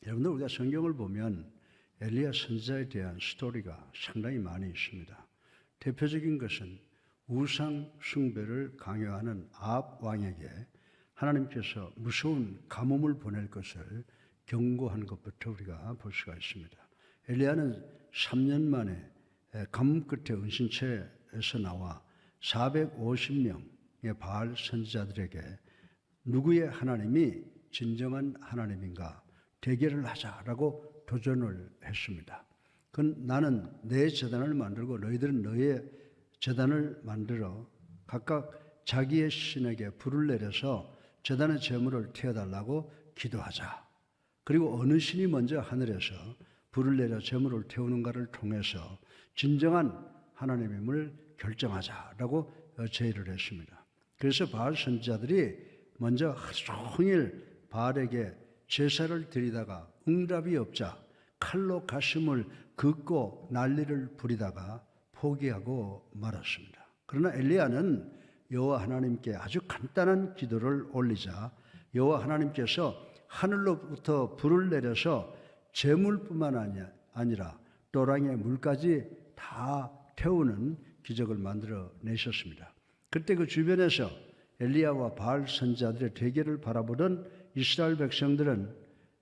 여러분들 우리가 성경을 보면 엘리야 선지자에 대한 스토리가 상당히 많이 있습니다. 대표적인 것은 우상 숭배를 강요하는 아합 왕에게 하나님께서 무서운 가뭄을 보낼 것을 경고한 것부터 우리가 볼 수가 있습니다. 엘리야는 3년 만에 가뭄 끝에 은신처에서 나와 450명의 바알 선지자들에게 누구의 하나님이 진정한 하나님인가 대결을 하자라고 도전을 했습니다. 그건 나는 내 제단을 만들고 너희들은 너의 제단을 만들어 각각 자기의 신에게 불을 내려서 제단의 제물을 태워달라고 기도하자. 그리고 어느 신이 먼저 하늘에서 불을 내려 제물을 태우는가를 통해서 진정한 하나님임을 결정하자라고 제의를 했습니다. 그래서 바알 선지자들이 먼저 하루 종일 바알에게 제사를 드리다가 응답이 없자 칼로 가슴을 긋고 난리를 부리다가 포기하고 말았습니다. 그러나 엘리야는 여호와 하나님께 아주 간단한 기도를 올리자 여호와 하나님께서 하늘로부터 불을 내려서 제물뿐만 아니라 또랑의 물까지 다 태우는 기적을 만들어 내셨습니다. 그때 그 주변에서 엘리야와 바알 선지자들의 대결을 바라보던 이스라엘 백성들은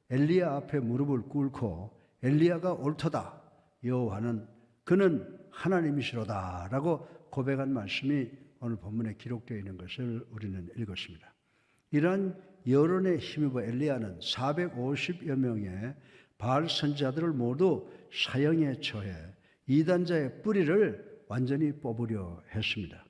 엘리야 앞에 무릎을 꿇고 엘리야가 옳도다. 여호와는 그는 하나님이시로다 라고 고백한 말씀이 오늘 본문에 기록되어 있는 것을 우리는 읽었습니다. 이러한 여론에 힘입어 엘리야는 450여 명의 바알 선지자들을 모두 사형에 처해 이단자의 뿌리를 완전히 뽑으려 했습니다.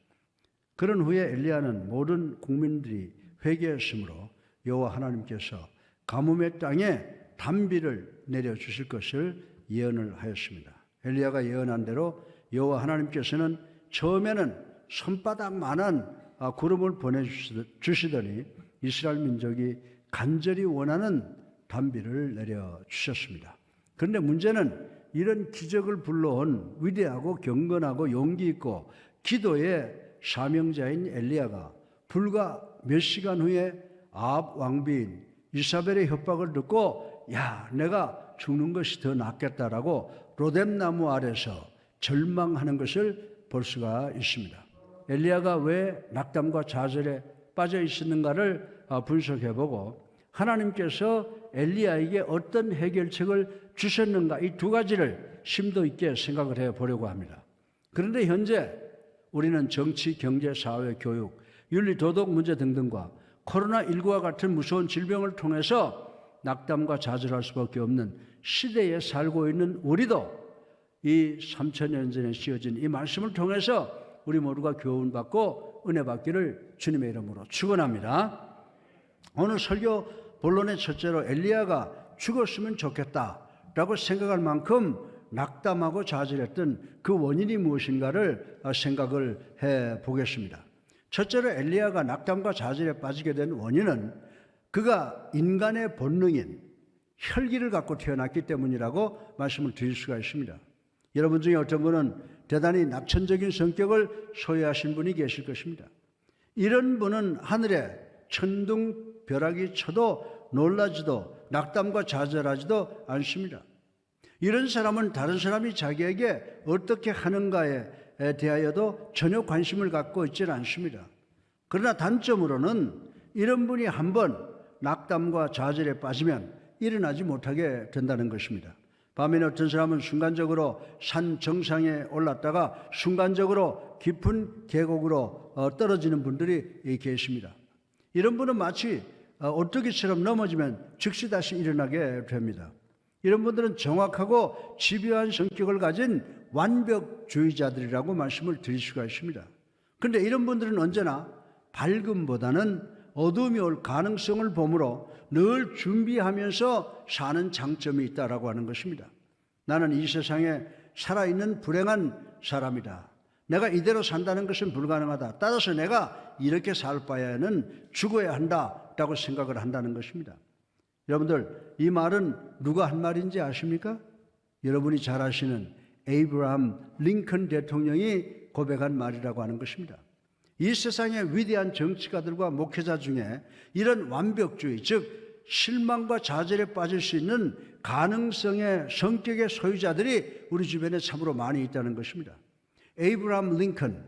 그런 후에 엘리야는 모든 국민들이 회개했으므로 여호와 하나님께서 가뭄의 땅에 단비를 내려주실 것을 예언을 하였습니다. 엘리야가 예언한 대로 여호와 하나님께서는 처음에는 손바닥만한 구름을 보내주시더니 이스라엘 민족이 간절히 원하는 단비를 내려주셨습니다. 그런데 문제는 이런 기적을 불러온 위대하고 경건하고 용기 있고 기도의 사명자인 엘리야가 불과 몇 시간 후에 아합 왕비인 이사벨의 협박을 듣고 야 내가 죽는 것이 더 낫겠다라고 로뎀나무 아래서 절망하는 것을 볼 수가 있습니다. 엘리야가 왜 낙담과 좌절에 빠져 있었는가를 분석해보고 하나님께서 엘리야에게 어떤 해결책을 주셨는가 이 두 가지를 심도 있게 생각을 해보려고 합니다. 그런데 현재 우리는 정치, 경제, 사회, 교육, 윤리, 도덕 문제 등등과 코로나19와 같은 무서운 질병을 통해서 낙담과 좌절할 수밖에 없는 시대에 살고 있는 우리도 이 3000년 전에 씌어진 이 말씀을 통해서 우리 모두가 교훈받고 은혜 받기를 주님의 이름으로 축원합니다. 오늘 설교 본론의 첫째로 엘리야가 죽었으면 좋겠다라고 생각할 만큼 낙담하고 좌절했던 그 원인이 무엇인가를 생각을 해보겠습니다. 첫째로 엘리야가 낙담과 좌절에 빠지게 된 원인은 그가 인간의 본능인 혈기를 갖고 태어났기 때문이라고 말씀을 드릴 수가 있습니다. 여러분 중에 어떤 분은 대단히 낙천적인 성격을 소유하신 분이 계실 것입니다. 이런 분은 하늘에 천둥벼락이 쳐도 놀라지도 낙담과 좌절하지도 않습니다. 이런 사람은 다른 사람이 자기에게 어떻게 하는가에 대하여도 전혀 관심을 갖고 있지는 않습니다. 그러나 단점으로는 이런 분이 한번 낙담과 좌절에 빠지면 일어나지 못하게 된다는 것입니다. 반면에 어떤 사람은 순간적으로 산 정상에 올랐다가 순간적으로 깊은 계곡으로 떨어지는 분들이 계십니다. 이런 분은 마치 오뚜기처럼 넘어지면 즉시 다시 일어나게 됩니다. 이런 분들은 정확하고 집요한 성격을 가진 완벽주의자들이라고 말씀을 드릴 수가 있습니다. 그런데 이런 분들은 언제나 밝음보다는 어둠이 올 가능성을 보므로 늘 준비하면서 사는 장점이 있다라고 하는 것입니다. 나는 이 세상에 살아있는 불행한 사람이다. 내가 이대로 산다는 것은 불가능하다. 따라서 내가 이렇게 살 바에는 죽어야 한다라고 생각을 한다는 것입니다. 여러분들 이 말은 누가 한 말인지 아십니까? 여러분이 잘 아시는 에이브라함 링컨 대통령이 고백한 말이라고 하는 것입니다. 이 세상의 위대한 정치가들과 목회자 중에 이런 완벽주의, 즉 실망과 좌절에 빠질 수 있는 가능성의 성격의 소유자들이 우리 주변에 참으로 많이 있다는 것입니다. 에이브라함 링컨,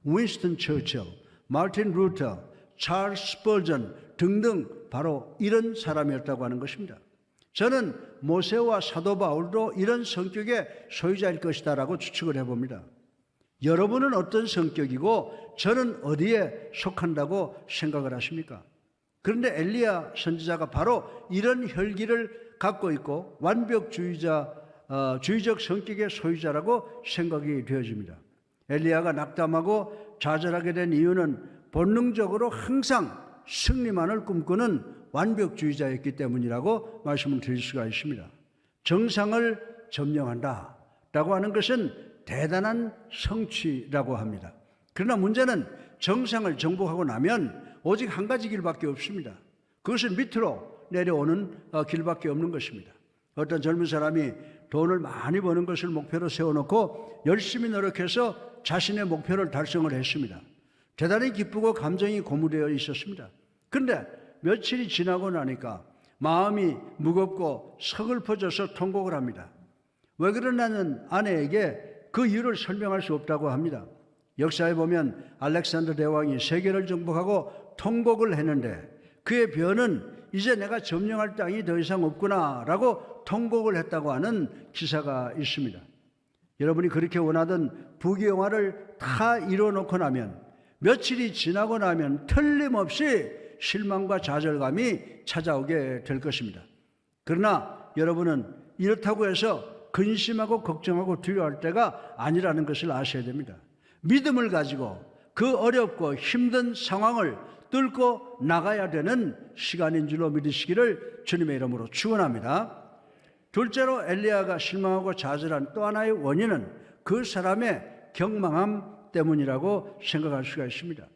윈스턴 처칠, 마틴 루터, 찰스 스펄전 등등 바로 이런 사람이었다고 하는 것입니다. 저는 모세와 사도 바울도 이런 성격의 소유자일 것이다라고 추측을 해봅니다. 여러분은 어떤 성격이고 저는 어디에 속한다고 생각을 하십니까? 그런데 엘리야 선지자가 바로 이런 혈기를 갖고 있고 주의적 성격의 소유자라고 생각이 되어집니다. 엘리야가 낙담하고 좌절하게 된 이유는 본능적으로 항상 승리만을 꿈꾸는 완벽주의자였기 때문이라고 말씀을 드릴 수가 있습니다. 정상을 점령한다라고 하는 것은 대단한 성취라고 합니다. 그러나 문제는 정상을 정복하고 나면 오직 한 가지 길밖에 없습니다. 그것은 밑으로 내려오는 길밖에 없는 것입니다. 어떤 젊은 사람이 돈을 많이 버는 것을 목표로 세워놓고 열심히 노력해서 자신의 목표를 달성을 했습니다. 대단히 기쁘고 감정이 고무되어 있었습니다. 그런데 며칠이 지나고 나니까 마음이 무겁고 서글퍼져서 통곡을 합니다. 왜 그러냐는 아내에게 그 이유를 설명할 수 없다고 합니다. 역사에 보면 알렉산더 대왕이 세계를 정복하고 통곡을 했는데 그의 변은 이제 내가 점령할 땅이 더 이상 없구나 라고 통곡을 했다고 하는 기사가 있습니다. 여러분이 그렇게 원하던 부귀영화를 다 이뤄놓고 나면 며칠이 지나고 나면 틀림없이 실망과 좌절감이 찾아오게 될 것입니다. 그러나 여러분은 이렇다고 해서 근심하고 걱정하고 두려워할 때가 아니라는 것을 아셔야 됩니다. 믿음을 가지고 그 어렵고 힘든 상황을 뚫고 나가야 되는 시간인 줄로 믿으시기를 주님의 이름으로 축원합니다. 둘째로 엘리야가 실망하고 좌절한 또 하나의 원인은 그 사람의 경망함 때문이라고 생각할 수가 있습니다.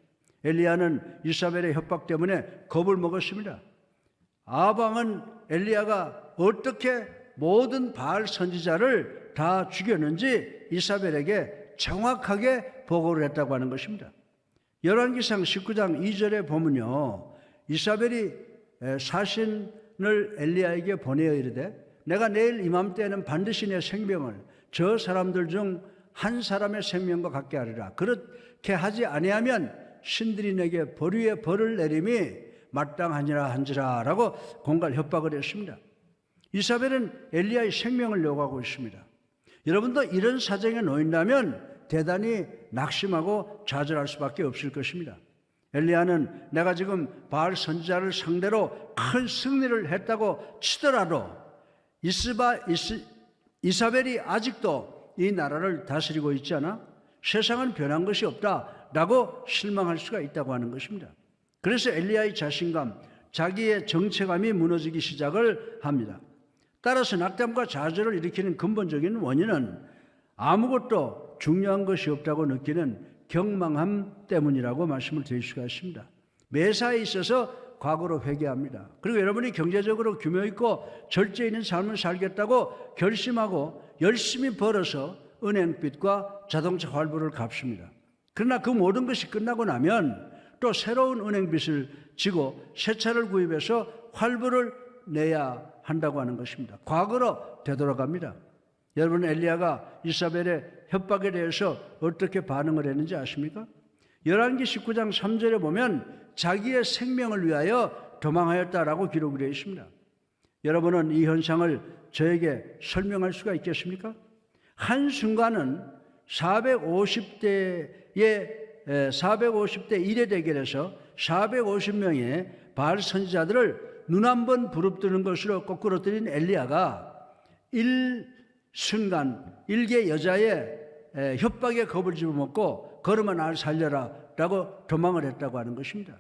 엘리야는 이사벨의 협박 때문에 겁을 먹었습니다. 아방은 엘리야가 어떻게 모든 바알 선지자를 다 죽였는지 이사벨에게 정확하게 보고를 했다고 하는 것입니다. 열왕기상 19장 2절에 보면요, 이사벨이 사신을 엘리야에게 보내어 이르되 내가 내일 이맘때에는 반드시 내 생명을 저 사람들 중 한 사람의 생명과 같게 하리라. 그렇게 하지 아니하면 신들이 내게 벌 위에 벌을 내림이 마땅하니라 한지라 라고 공갈 협박을 했습니다. 이사벨은 엘리야의 생명을 요구하고 있습니다. 여러분도 이런 사정에 놓인다면 대단히 낙심하고 좌절할 수밖에 없을 것입니다. 엘리야는 내가 지금 바알 선지자를 상대로 큰 승리를 했다고 치더라도 이사벨이 아직도 이 나라를 다스리고 있지 않아? 세상은 변한 것이 없다라고 실망할 수가 있다고 하는 것입니다. 그래서 엘리야의 자신감, 자기의 정체감이 무너지기 시작을 합니다. 따라서 낙담과 좌절을 일으키는 근본적인 원인은 아무것도 중요한 것이 없다고 느끼는 경망함 때문이라고 말씀을 드릴 수가 있습니다. 매사에 있어서 과거로 회개합니다. 그리고 여러분이 경제적으로 규모 있고 절제 있는 삶을 살겠다고 결심하고 열심히 벌어서 은행빚과 자동차 할부를 갚습니다. 그러나 그 모든 것이 끝나고 나면 또 새로운 은행빚을 지고 새 차를 구입해서 할부를 내야 한다고 하는 것입니다. 과거로 되돌아갑니다. 여러분, 엘리야가 이사벨의 협박에 대해서 어떻게 반응을 했는지 아십니까? 열왕기 19장 3절에 보면 자기의 생명을 위하여 도망하였다라고 기록이 되어 있습니다. 여러분은 이 현상을 저에게 설명할 수가 있겠습니까? 한순간은 450대 1의 대결에서 450명의 바알 선지자들을 눈 한 번 부릅뜨는 것으로 거꾸로 들인 엘리야가 일개 여자의 협박에 겁을 집어먹고 걸음아 날 살려라 라고 도망을 했다고 하는 것입니다.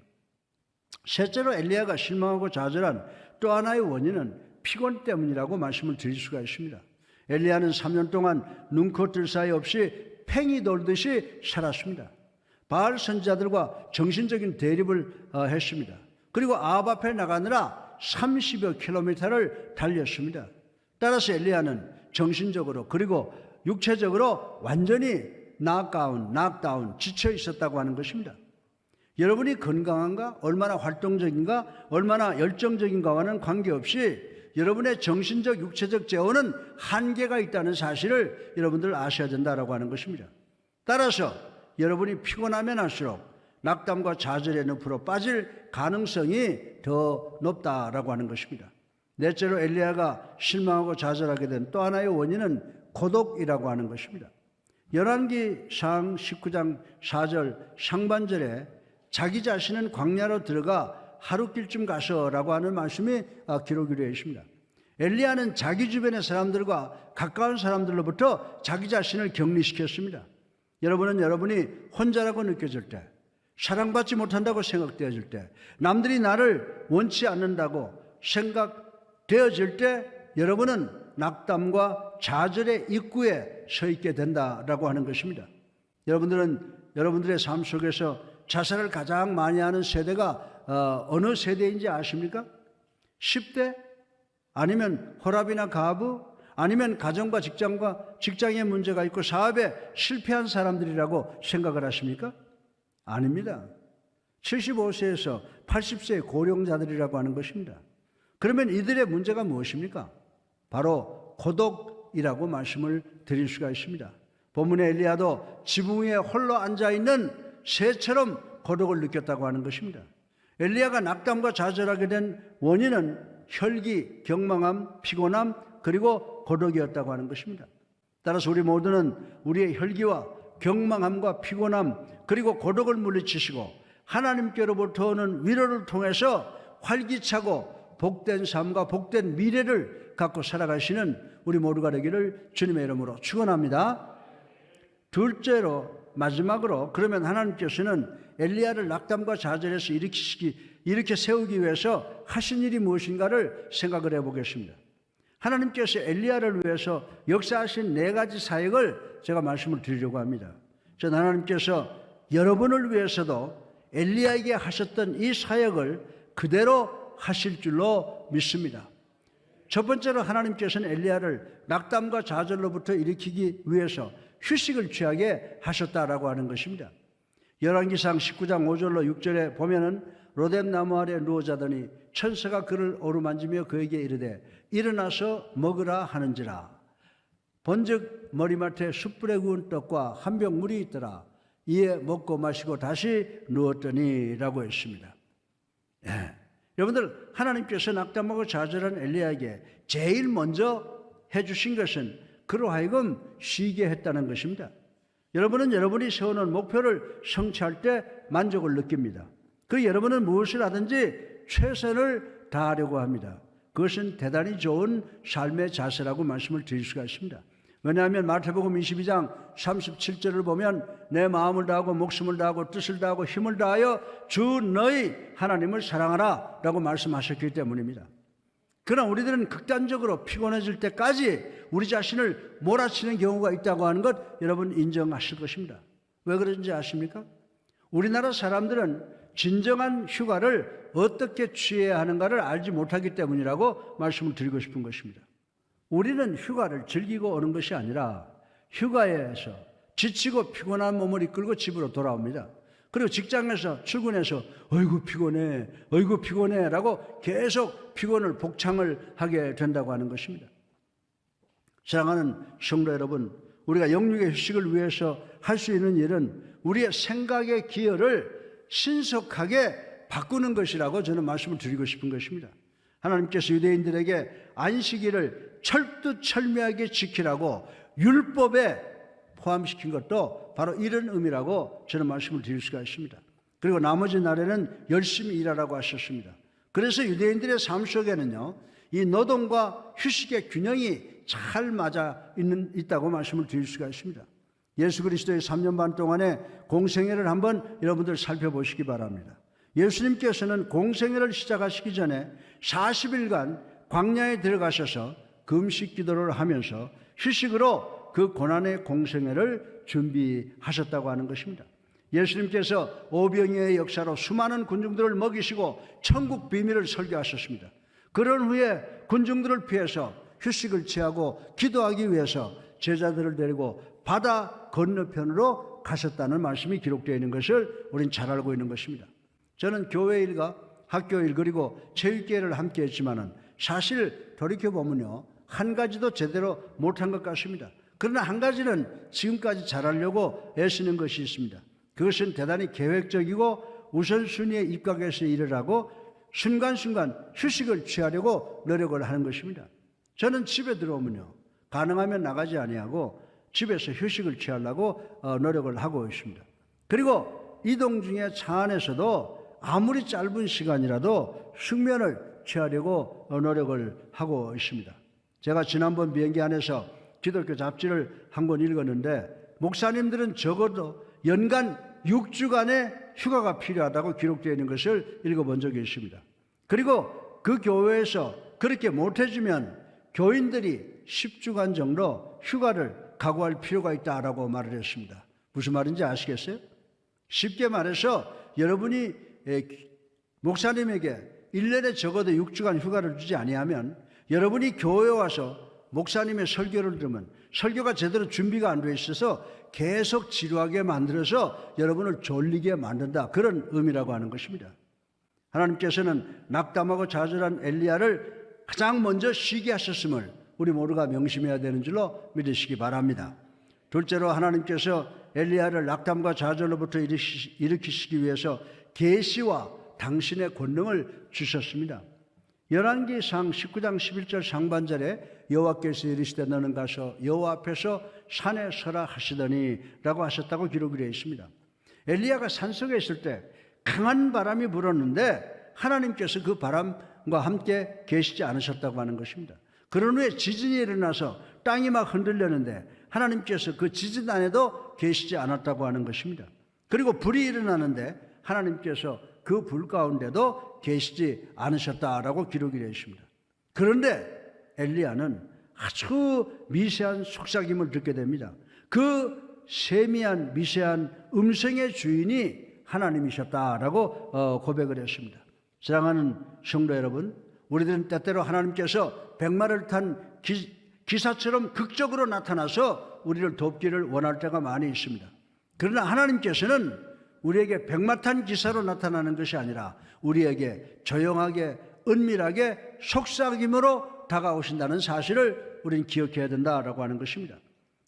셋째로 엘리야가 실망하고 좌절한 또 하나의 원인은 피곤 때문이라고 말씀을 드릴 수가 있습니다. 엘리야는 3년 동안 눈코 뜰 사이 없이 팽이 돌듯이 살았습니다. 바알 선지자들과 정신적인 대립을 했습니다. 그리고 아합 앞에 나가느라 30여 킬로미터를 달렸습니다. 따라서 엘리야는 정신적으로 그리고 육체적으로 완전히 낙다운 지쳐 있었다고 하는 것입니다. 여러분이 건강한가, 얼마나 활동적인가, 얼마나 열정적인가와는 관계없이 여러분의 정신적, 육체적 재원은 한계가 있다는 사실을 여러분들 아셔야 된다라고 하는 것입니다. 따라서 여러분이 피곤하면 할수록 낙담과 좌절의 늪으로 빠질 가능성이 더 높다라고 하는 것입니다. 넷째로 엘리야가 실망하고 좌절하게 된 또 하나의 원인은 고독이라고 하는 것입니다. 열왕기상 19장 4절 상반절에 자기 자신은 광야로 들어가 하룻길쯤 가서라고 하는 말씀이 기록이 되어 있습니다. 엘리야는 자기 주변의 사람들과 가까운 사람들로부터 자기 자신을 격리시켰습니다. 여러분은 여러분이 혼자라고 느껴질 때, 사랑받지 못한다고 생각되어질 때, 남들이 나를 원치 않는다고 생각되어질 때 여러분은 낙담과 좌절의 입구에 서 있게 된다라고 하는 것입니다. 여러분들은 여러분들의 삶 속에서 자살을 가장 많이 하는 세대가 어느 세대인지 아십니까? 10대? 아니면 혈압이나 가부? 아니면 가정과 직장에 문제가 있고 사업에 실패한 사람들이라고 생각을 하십니까? 아닙니다. 75세에서 80세의 고령자들이라고 하는 것입니다. 그러면 이들의 문제가 무엇입니까? 바로 고독이라고 말씀을 드릴 수가 있습니다. 본문의 엘리야도 지붕 위에 홀로 앉아있는 새처럼 고독을 느꼈다고 하는 것입니다. 엘리야가 낙담과 좌절하게 된 원인은 혈기, 경망함, 피곤함, 그리고 고독이었다고 하는 것입니다. 따라서 우리 모두는 우리의 혈기와 경망함과 피곤함, 그리고 고독을 물리치시고 하나님께로부터 오는 위로를 통해서 활기차고 복된 삶과 복된 미래를 갖고 살아가시는 우리 모두가 되기를 주님의 이름으로 축원합니다. 둘째로, 마지막으로, 그러면 하나님께서는 엘리야를 낙담과 좌절에서 일으켜 세우기 위해서 하신 일이 무엇인가를 생각을 해보겠습니다. 하나님께서 엘리야를 위해서 역사하신 4가지 사역을 제가 말씀을 드리려고 합니다. 저는 하나님께서 여러분을 위해서도 엘리야에게 하셨던 이 사역을 그대로 하실 줄로 믿습니다. 첫 번째로 하나님께서는 엘리야를 낙담과 좌절로부터 일으키기 위해서 휴식을 취하게 하셨다라고 하는 것입니다. 열왕기상 19장 5절로 6절에 보면은 로뎀 나무 아래 누워 자더니 천사가 그를 어루만지며 그에게 이르되 일어나서 먹으라 하는지라. 본즉 머리맡에 숯불에 구운 떡과 한 병 물이 있더라. 이에 먹고 마시고 다시 누웠더니 라고 했습니다. 여러분들, 하나님께서 낙담하고 좌절한 엘리야에게 제일 먼저 해주신 것은 그로 하여금 쉬게 했다는 것입니다. 여러분은 여러분이 세우는 목표를 성취할 때 만족을 느낍니다. 여러분은 무엇을 하든지 최선을 다하려고 합니다. 그것은 대단히 좋은 삶의 자세라고 말씀을 드릴 수가 있습니다. 왜냐하면 마태복음 22장 37절을 보면 내 마음을 다하고 목숨을 다하고 뜻을 다하고 힘을 다하여 주 너희 하나님을 사랑하라 라고 말씀하셨기 때문입니다. 그러나 우리들은 극단적으로 피곤해질 때까지 우리 자신을 몰아치는 경우가 있다고 하는 것 여러분 인정하실 것입니다. 왜 그런지 아십니까? 우리나라 사람들은 진정한 휴가를 어떻게 취해야 하는가를 알지 못하기 때문이라고 말씀을 드리고 싶은 것입니다. 우리는 휴가를 즐기고 오는 것이 아니라 휴가에서 지치고 피곤한 몸을 이끌고 집으로 돌아옵니다. 그리고 직장에서 출근해서 어이구 피곤해 라고 계속 피곤을 복창을 하게 된다고 하는 것입니다. 사랑하는 성도 여러분, 우리가 영육의 휴식을 위해서 할 수 있는 일은 우리의 생각의 기여를 신속하게 바꾸는 것이라고 저는 말씀을 드리고 싶은 것입니다. 하나님께서 유대인들에게 안식일을 철두철미하게 지키라고 율법에 포함시킨 것도 바로 이런 의미라고 저는 말씀을 드릴 수가 있습니다. 그리고 나머지 날에는 열심히 일하라고 하셨습니다. 그래서 유대인들의 삶 속에는요, 이 노동과 휴식의 균형이 잘 맞아 있다고 말씀을 드릴 수가 있습니다. 예수 그리스도의 3년 반 동안의 공생애를 한번 여러분들 살펴보시기 바랍니다. 예수님께서는 공생애를 시작하시기 전에 40일간 광야에 들어가셔서 금식 기도를 하면서 휴식으로 그 고난의 공생애를 준비하셨다고 하는 것입니다. 예수님께서 오병이어의 역사로 수많은 군중들을 먹이시고 천국 비밀을 설교하셨습니다. 그런 후에 군중들을 피해서 휴식을 취하고 기도하기 위해서 제자들을 데리고 바다 건너편으로 가셨다는 말씀이 기록되어 있는 것을 우리는 잘 알고 있는 것입니다. 저는 교회 일과 학교 일 그리고 체육계를 함께 했지만은 사실 돌이켜보면요, 한 가지도 제대로 못한 것 같습니다. 그러나 한 가지는 지금까지 잘하려고 애쓰는 것이 있습니다. 그것은 대단히 계획적이고 우선순위에 입각해서 일을 하고 순간순간 휴식을 취하려고 노력을 하는 것입니다. 저는 집에 들어오면요, 가능하면 나가지 아니하고 집에서 휴식을 취하려고 노력을 하고 있습니다. 그리고 이동 중에 차 안에서도 아무리 짧은 시간이라도 숙면을 취하려고 노력을 하고 있습니다. 제가 지난번 비행기 안에서 기독교 잡지를 한 권 읽었는데 목사님들은 적어도 연간 6주간의 휴가가 필요하다고 기록되어 있는 것을 읽어본 적이 있습니다. 그리고 그 교회에서 그렇게 못해주면 교인들이 10주간 정도 휴가를 각오할 필요가 있다라고 말을 했습니다. 무슨 말인지 아시겠어요? 쉽게 말해서 여러분이 목사님에게 1년에 적어도 6주간 휴가를 주지 아니하면 여러분이 교회에 와서 목사님의 설교를 들으면 설교가 제대로 준비가 안 돼 있어서 계속 지루하게 만들어서 여러분을 졸리게 만든다, 그런 의미라고 하는 것입니다. 하나님께서는 낙담하고 좌절한 엘리야를 가장 먼저 쉬게 하셨음을 우리 모두가 명심해야 되는 줄로 믿으시기 바랍니다. 둘째로 하나님께서 엘리야를 낙담과 좌절로부터 일으키시기 위해서 계시와 당신의 권능을 주셨습니다. 열왕기상 19장 11절 상반절에 여호와께서 이르시되 너는 가서 여호와 앞에서 산에 서라 하시더니 라고 하셨다고 기록이 되어 있습니다. 엘리야가 산속에 있을 때 강한 바람이 불었는데 하나님께서 그 바람과 함께 계시지 않으셨다고 하는 것입니다. 그런 후에 지진이 일어나서 땅이 막 흔들렸는데 하나님께서 그 지진 안에도 계시지 않았다고 하는 것입니다. 그리고 불이 일어나는데 하나님께서 그 불 가운데도 계시지 않으셨다라고 기록이 되어 있습니다. 그런데 엘리야는 아주 미세한 속삭임을 듣게 됩니다. 그 세미한 미세한 음성의 주인이 하나님이셨다라고 고백을 했습니다. 사랑하는 성도 여러분, 우리들은 때때로 하나님께서 백마를 탄 기사처럼 극적으로 나타나서 우리를 돕기를 원할 때가 많이 있습니다. 그러나 하나님께서는 우리에게 백마 탄 기사로 나타나는 것이 아니라 우리에게 조용하게 은밀하게 속삭임으로 다가오신다는 사실을 우리는 기억해야 된다라고 하는 것입니다.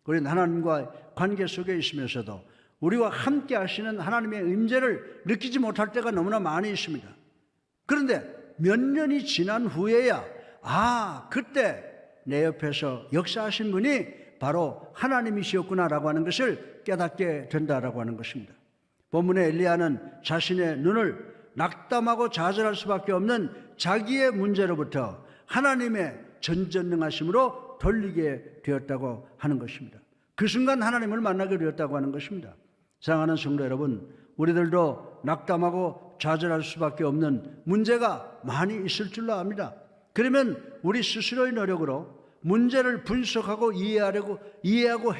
우리는 하나님과 관계 속에 있으면서도 우리와 함께 하시는 하나님의 임재를 느끼지 못할 때가 너무나 많이 있습니다. 그런데 몇 년이 지난 후에야 그때 내 옆에서 역사하신 분이 바로 하나님이시었구나라고 하는 것을 깨닫게 된다라고 하는 것입니다. 본문의 엘리야는 자신의 눈을 낙담하고 좌절할 수밖에 없는 자기의 문제로부터 하나님의 전전능하심으로 돌리게 되었다고 하는 것입니다. 그 순간 하나님을 만나게 되었다고 하는 것입니다. 사랑하는 성도 여러분, 우리들도 낙담하고 좌절할 수밖에 없는 문제가 많이 있을 줄로 압니다. 그러면 우리 스스로의 노력으로 문제를 분석하고 이해하고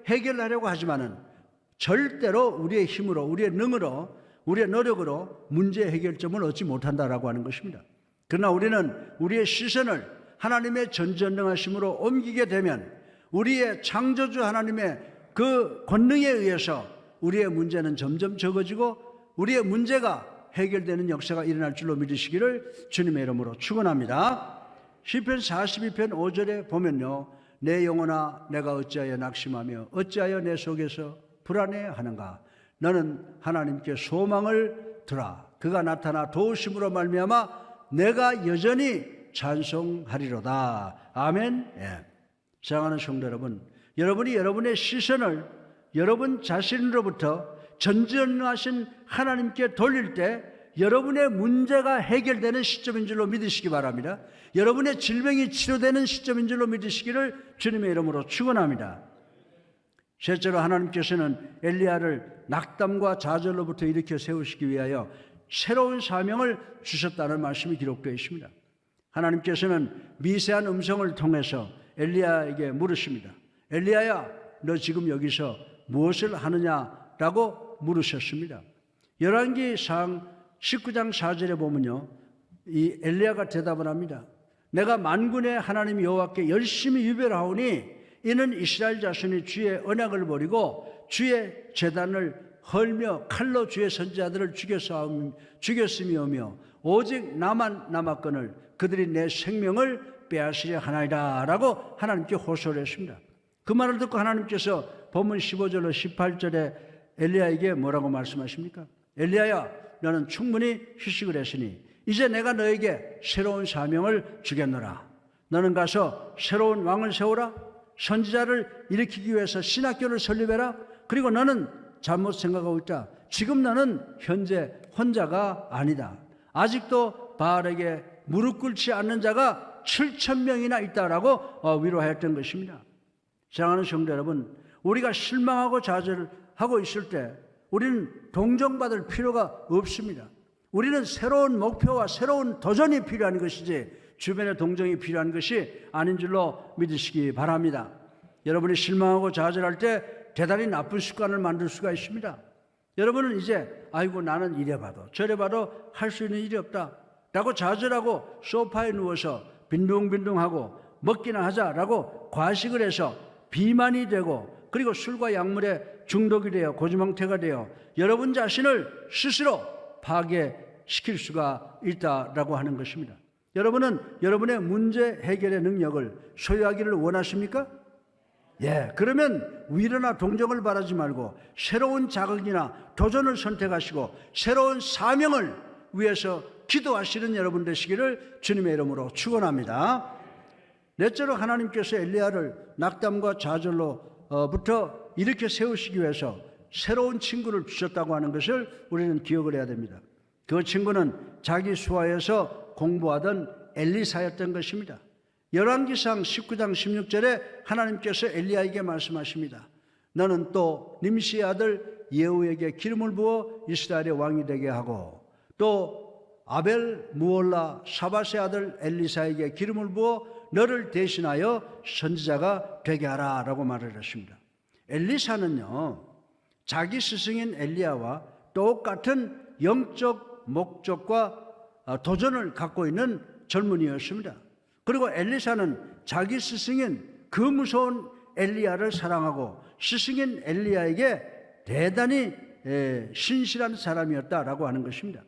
해결하려고 하지만은 절대로 우리의 힘으로, 우리의 능으로, 우리의 노력으로 문제 해결점을 얻지 못한다라고 하는 것입니다. 그러나 우리는 우리의 시선을 하나님의 전전능하심으로 옮기게 되면 우리의 창조주 하나님의 그 권능에 의해서 우리의 문제는 점점 적어지고 우리의 문제가 해결되는 역사가 일어날 줄로 믿으시기를 주님의 이름으로 축원합니다. 시편 42편 5절에 보면요, 내 영혼아 내가 어찌하여 낙심하며 어찌하여 내 속에서 불안해하는가. 너는 하나님께 소망을 두라. 그가 나타나 도우심으로 말미암아 내가 여전히 찬송하리로다. 아멘. 예. 사랑하는 성도 여러분, 여러분이 여러분의 시선을 여러분 자신으로부터 전전하신 하나님께 돌릴 때 여러분의 문제가 해결되는 시점인 줄로 믿으시기 바랍니다. 여러분의 질병이 치료되는 시점인 줄로 믿으시기를 주님의 이름으로 축원합니다. 셋째로 하나님께서는 엘리야를 낙담과 좌절로부터 일으켜 세우시기 위하여 새로운 사명을 주셨다는 말씀이 기록되어 있습니다. 하나님께서는 미세한 음성을 통해서 엘리야에게 물으십니다. 엘리야야, 너 지금 여기서 무엇을 하느냐라고 물으셨습니다. 열왕기상 19장 4절에 보면요, 이 엘리야가 대답을 합니다. 내가 만군의 하나님 여호와께 열심히 유별하오니 이는 이스라엘 자손이 주의 언약을 버리고 주의 제단을 헐며 칼로 주의 선지자들을 죽였음이오며 오직 나만 남았거늘 그들이 내 생명을 빼앗으려 하나이다 라고 하나님께 호소를 했습니다. 그 말을 듣고 하나님께서 본문 15절로 18절에 엘리야에게 뭐라고 말씀하십니까? 엘리야야, 너는 충분히 휴식을 했으니 이제 내가 너에게 새로운 사명을 주겠노라. 너는 가서 새로운 왕을 세우라. 선지자를 일으키기 위해서 신학교를 설립해라. 그리고 너는 잘못 생각하고 있다. 지금 너는 현재 혼자가 아니다. 아직도 바알에게 무릎 꿇지 않는 자가 7,000명이나 있다라고 위로하였던 것입니다. 사랑하는 성도 여러분, 우리가 실망하고 좌절하고 있을 때 우리는 동정받을 필요가 없습니다. 우리는 새로운 목표와 새로운 도전이 필요한 것이지 주변의 동정이 필요한 것이 아닌 줄로 믿으시기 바랍니다. 여러분이 실망하고 좌절할 때 대단히 나쁜 습관을 만들 수가 있습니다. 여러분은 이제 아이고 나는 이래봐도 저래봐도 할 수 있는 일이 없다 라고 좌절하고 소파에 누워서 빈둥빈둥하고 먹기나 하자라고 과식을 해서 비만이 되고 그리고 술과 약물에 중독이 되어 고지망태가 되어 여러분 자신을 스스로 파괴시킬 수가 있다라고 하는 것입니다. 여러분은 여러분의 문제 해결의 능력을 소유하기를 원하십니까? 예, 그러면 위로나 동정을 바라지 말고 새로운 자극이나 도전을 선택하시고 새로운 사명을 위해서 기도하시는 여러분 되시기를 주님의 이름으로 축원합니다. 넷째로 하나님께서 엘리야를 낙담과 좌절로부터 일으켜 세우시기 위해서 새로운 친구를 주셨다고 하는 것을 우리는 기억을 해야 됩니다. 그 친구는 자기 수하에서 공부하던 엘리사였던 것입니다. 열왕기상 19장 16절에 하나님께서 엘리야에게 말씀하십니다. 너는 또 nim시의 아들 예후에게 기름을 부어 이스라엘의 왕이 되게 하고 또 아벨 무올라 샤밧의 아들 엘리사에게 기름을 부어 너를 대신하여 선지자가 되게 하라 라고 말을 했습니다. 엘리사는요, 자기 스승인 엘리야와 똑같은 영적 목적과 도전을 갖고 있는 젊은이였습니다. 그리고 엘리사는 자기 스승인 그 무서운 엘리야를 사랑하고 스승인 엘리야에게 대단히 신실한 사람이었다라고 하는 것입니다.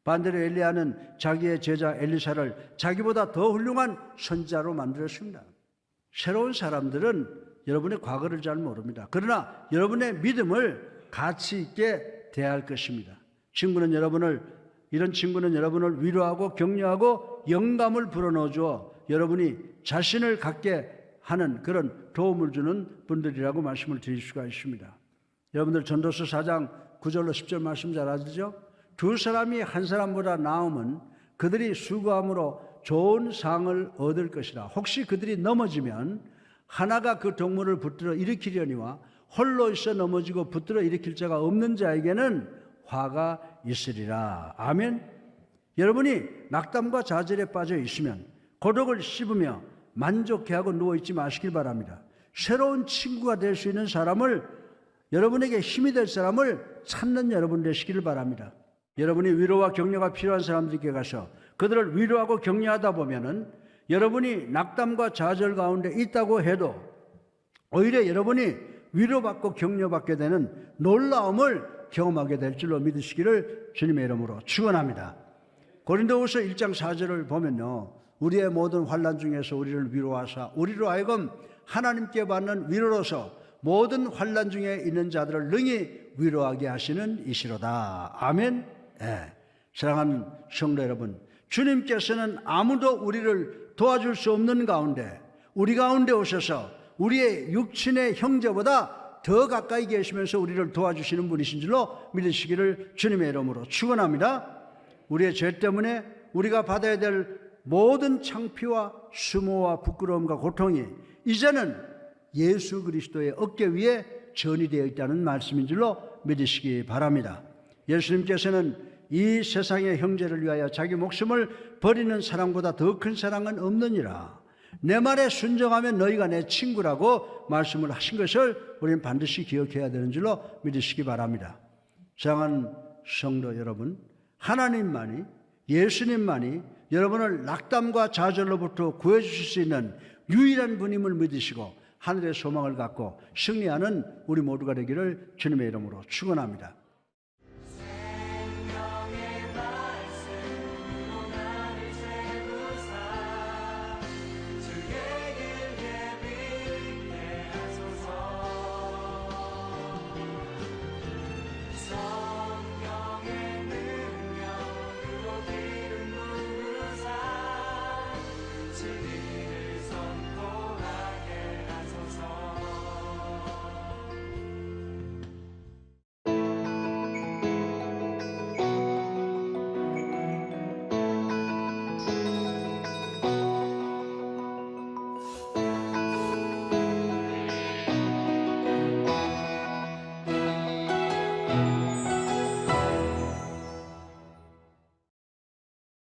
반대로 엘리야는 자기의 제자 엘리사를 자기보다 더 훌륭한 선지자로 만들었습니다. 새로운 사람들은 여러분의 과거를 잘 모릅니다. 그러나 여러분의 믿음을 가치 있게 대할 것입니다. 이런 친구는 여러분을 위로하고 격려하고 영감을 불어넣어 주어 여러분이 자신을 갖게 하는 그런 도움을 주는 분들이라고 말씀을 드릴 수가 있습니다. 여러분들 전도서 4장 9절로 10절 말씀 잘 아시죠? 두 사람이 한 사람보다 나으면 그들이 수고함으로 좋은 상을 얻을 것이라. 혹시 그들이 넘어지면 하나가 그 동물을 붙들어 일으키려니와 홀로 있어 넘어지고 붙들어 일으킬 자가 없는 자에게는 화가 있으리라. 아멘. 여러분이 낙담과 좌절에 빠져 있으면 고독을 씹으며 만족해하고 누워있지 마시길 바랍니다. 새로운 친구가 될 수 있는 사람을, 여러분에게 힘이 될 사람을 찾는 여러분 되시기를 바랍니다. 여러분이 위로와 격려가 필요한 사람들에게 가서 그들을 위로하고 격려하다 보면은 여러분이 낙담과 좌절 가운데 있다고 해도 오히려 여러분이 위로받고 격려받게 되는 놀라움을 경험하게 될 줄로 믿으시기를 주님의 이름으로 축원합니다. 고린도후서 1장 4절을 보면요, 우리의 모든 환난 중에서 우리를 위로하사 우리로 하여금 하나님께 받는 위로로서 모든 환난 중에 있는 자들을 능히 위로하게 하시는 이시로다. 아멘. 네. 사랑하는 성도 여러분, 주님께서는 아무도 우리를 도와줄 수 없는 가운데 우리 가운데 오셔서 우리의 육친의 형제보다 더 가까이 계시면서 우리를 도와주시는 분이신 줄로 믿으시기를 주님의 이름으로 축원합니다. 우리의 죄 때문에 우리가 받아야 될 모든 창피와 수모와 부끄러움과 고통이 이제는 예수 그리스도의 어깨 위에 전이되어 있다는 말씀인 줄로 믿으시기 바랍니다. 예수님께서는 이 세상의 형제를 위하여 자기 목숨을 버리는 사랑보다 더 큰 사랑은 없느니라. 내 말에 순종하면 너희가 내 친구라고 말씀을 하신 것을 우리는 반드시 기억해야 되는 줄로 믿으시기 바랍니다. 사랑하는 성도 여러분, 하나님만이, 예수님만이 여러분을 낙담과 좌절로부터 구해주실 수 있는 유일한 분임을 믿으시고 하늘의 소망을 갖고 승리하는 우리 모두가 되기를 주님의 이름으로 축원합니다.